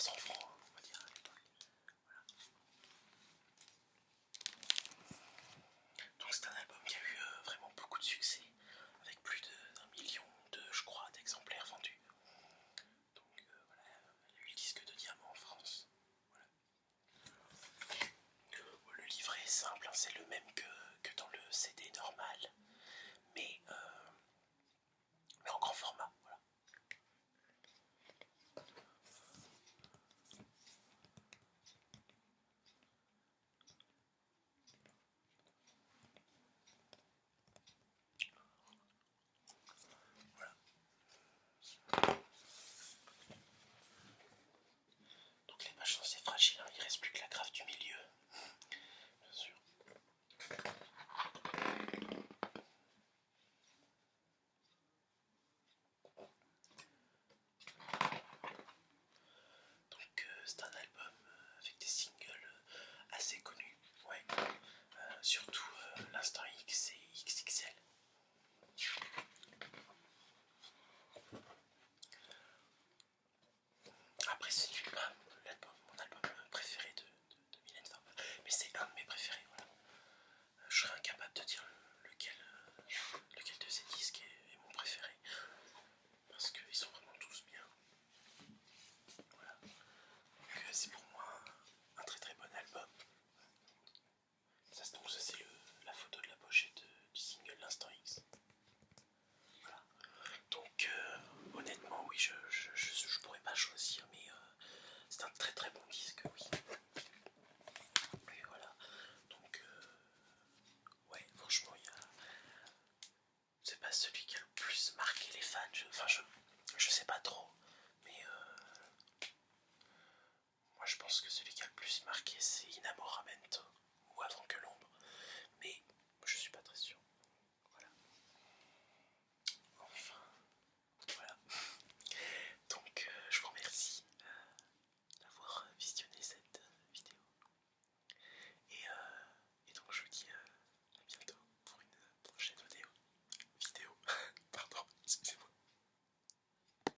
300 francs, on va dire à l'époque. Voilà. Donc c'est un album qui a eu vraiment beaucoup de succès, avec plus d'1 million je crois, d'exemplaires vendus. Donc voilà, il y a eu le disque de diamant en France. Voilà. Le livret est simple, hein, c'est le même que dans le CD normal, mais en grand format. Voilà. Voilà. Donc les pages sont assez fragiles, hein, il ne reste plus que la graphe du milieu, bien sûr. Donc c'est un album avec des singles assez connus, ouais. Surtout l'Instant X et XXL. Après ce n'est pas mon album préféré de Mylène Farmer, mais c'est un de mes préférés, voilà. Je serais incapable de dire lequel de ces disques est mon préféré, parce qu'ils sont vraiment tous bien. Voilà. Donc c'est pour moi un très très bon album. Ça se trouve, c'est